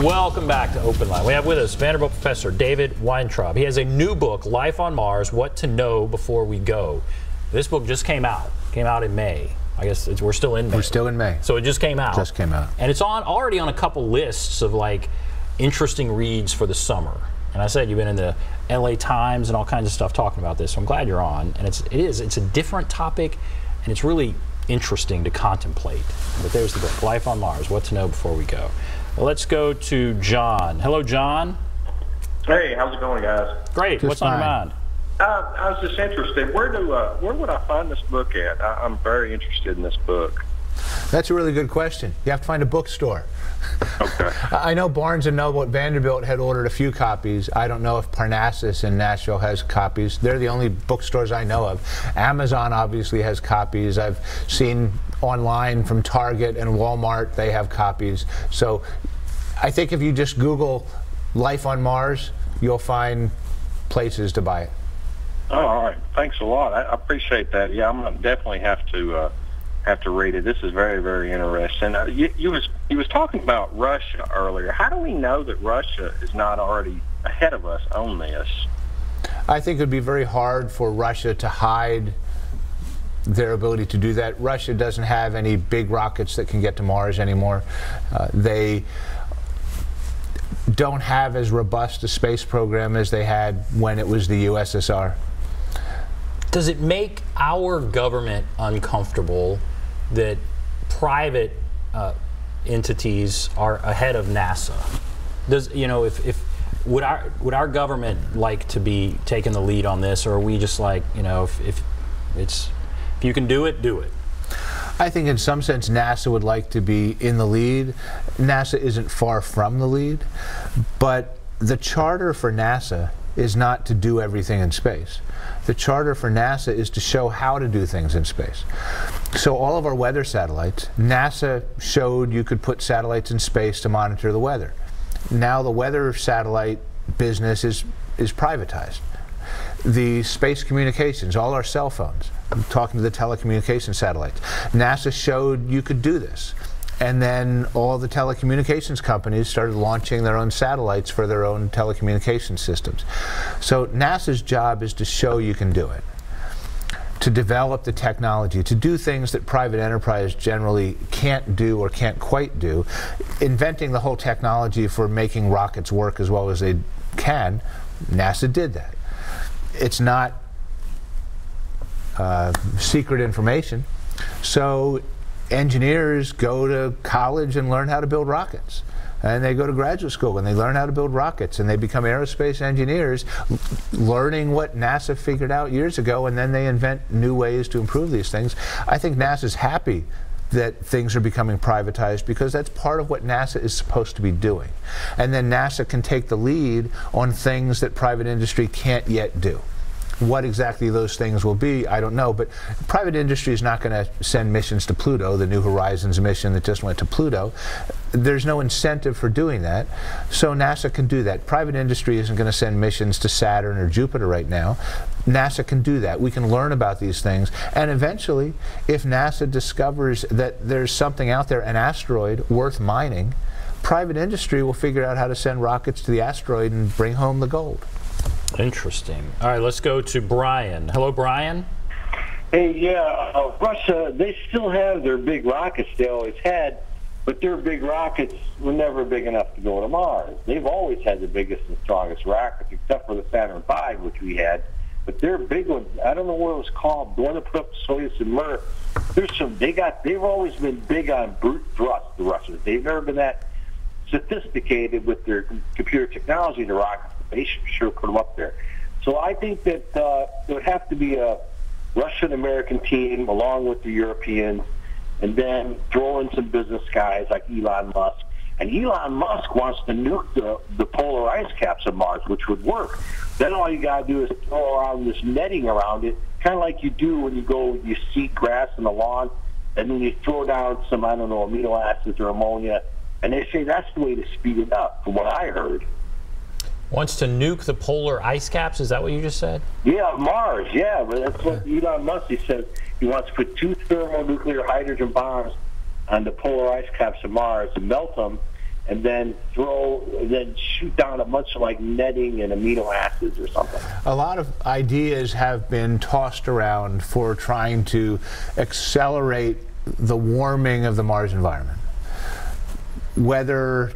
Welcome back to OpenLine. We have with us Vanderbilt professor David Weintraub. He has a new book, Life on Mars, What to Know Before We Go. This book just came out in May. I guess we're still in May. We're still in May. So it just came out. Just came out. And it's already on a couple lists of like interesting reads for the summer. And I said you've been in the LA Times and all kinds of stuff talking about this, so I'm glad you're on. And it's a different topic, and it's really interesting to contemplate. But there's the book, Life on Mars, What to Know Before We Go. Well, let's go to John. Hello, John. Hey, how's it going, guys? Great. Just What's on your mind? I was just interested. Where would I find this book at? I'm very interested in this book. That's a really good question. You have to find a bookstore. Okay. I know Barnes & Noble at Vanderbilt had ordered a few copies. I don't know if Parnassus in Nashville has copies. They're the only bookstores I know of. Amazon obviously has copies. I've seen online from Target and Walmart, they have copies. So I think if you just Google Life on Mars, you'll find places to buy it. Oh, all right. Thanks a lot. I appreciate that. Yeah, I'm going to definitely have to read it. This is very, very interesting. You was talking about Russia earlier. How do we know that Russia is not already ahead of us on this? I think it would be very hard for Russia to hide their ability to do that. Russia doesn't have any big rockets that can get to Mars anymore. They don't have as robust a space program as they had when it was the USSR. Does it make our government uncomfortable that private entities are ahead of NASA? Does, you know, would our government like to be taking the lead on this, or are we just like, you know, if you can do it, do it? I think in some sense NASA would like to be in the lead. NASA isn't far from the lead, but the charter for NASA is not to do everything in space. The charter for NASA is to show how to do things in space. So all of our weather satellites, NASA showed you could put satellites in space to monitor the weather. Now the weather satellite business is privatized. The space communications, all our cell phones, I'm talking to the telecommunications satellites. NASA showed you could do this. And then all the telecommunications companies started launching their own satellites for their own telecommunications systems. So NASA's job is to show you can do it, to develop the technology, to do things that private enterprise generally can't do or can't quite do. Inventing the whole technology for making rockets work as well as they can, NASA did that. It's not secret information. So engineers go to college and learn how to build rockets. And they go to graduate school and they learn how to build rockets, and they become aerospace engineers, learning what NASA figured out years ago, and then they invent new ways to improve these things. I think NASA's happy that things are becoming privatized because that's part of what NASA is supposed to be doing. And then NASA can take the lead on things that private industry can't yet do. What exactly those things will be, I don't know, but private industry is not going to send missions to Pluto, the New Horizons mission that just went to Pluto. There's no incentive for doing that, so NASA can do that. Private industry isn't going to send missions to Saturn or Jupiter right now. NASA can do that. We can learn about these things, and eventually, if NASA discovers that there's something out there, an asteroid worth mining, private industry will figure out how to send rockets to the asteroid and bring home the gold. Interesting. All right, let's go to Brian. Hello, Brian. Hey, yeah, Russia, they still have their big rockets they always had, but their big rockets were never big enough to go to Mars. They've always had the biggest and strongest rockets, except for the Saturn V, which we had. But their big ones, I don't know what it was called, the one that put up Soyuz and Mir, they've always been big on brute thrust, the Russians. They've never been that sophisticated with their computer technology, the rockets. They should sure put them up there. So I think that there would have to be a Russian-American team along with the Europeans, and then throw in some business guys like Elon Musk. And Elon Musk wants to nuke the polar ice caps of Mars, which would work. Then all you got to do is throw around this netting around it, kind of like you do when you seed grass in the lawn, and then you throw down some, I don't know, amino acids or ammonia. And they say that's the way to speed it up, from what I heard. Wants to nuke the polar ice caps? Is that what you just said? Yeah, Mars, yeah. But that's what Elon Musk, he said he wants to put 2 thermonuclear hydrogen bombs on the polar ice caps of Mars and melt them and then shoot down a bunch of like netting and amino acids or something. A lot of ideas have been tossed around for trying to accelerate the warming of the Mars environment. Whether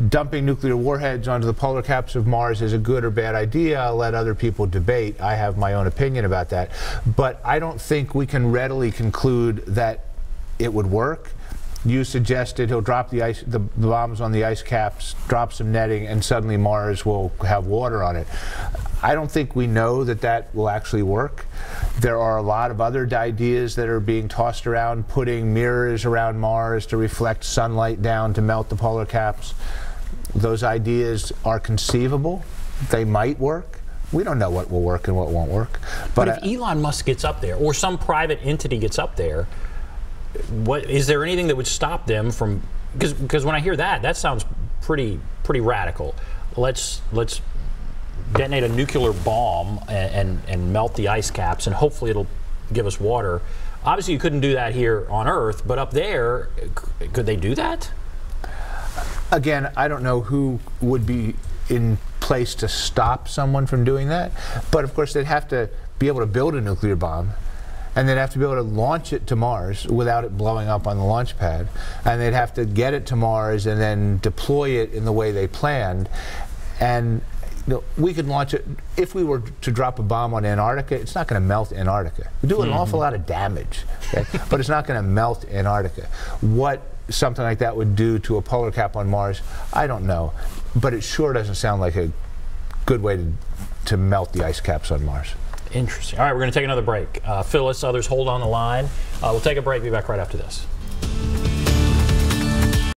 dumping nuclear warheads onto the polar caps of Mars is a good or bad idea, I'll let other people debate. I have my own opinion about that. But I don't think we can readily conclude that it would work. You suggested he'll drop the bombs on the ice caps, drop some netting, and suddenly Mars will have water on it. I don't think we know that that will actually work. There are a lot of other ideas that are being tossed around, putting mirrors around Mars to reflect sunlight down to melt the polar caps. Those ideas are conceivable. They might work. We don't know what will work and what won't work. But if Elon Musk gets up there, or some private entity gets up there, is there anything that would stop them from? Because when I hear that, that sounds pretty radical. Let's detonate a nuclear bomb and melt the ice caps, and hopefully it'll give us water. Obviously, you couldn't do that here on Earth, but up there, could they do that? Again, I don't know who would be in place to stop someone from doing that, but of course they'd have to be able to build a nuclear bomb, and they'd have to be able to launch it to Mars without it blowing up on the launch pad, and they'd have to get it to Mars and then deploy it in the way they planned. And we could launch it. If we were to drop a bomb on Antarctica, it's not going to melt Antarctica. We do an awful lot of damage, okay? But it's not going to melt Antarctica. What something like that would do to a polar cap on Mars, I don't know. But it sure doesn't sound like a good way to melt the ice caps on Mars. Interesting. All right, we're going to take another break. Phyllis, others, hold on the line. We'll take a break. Be back right after this.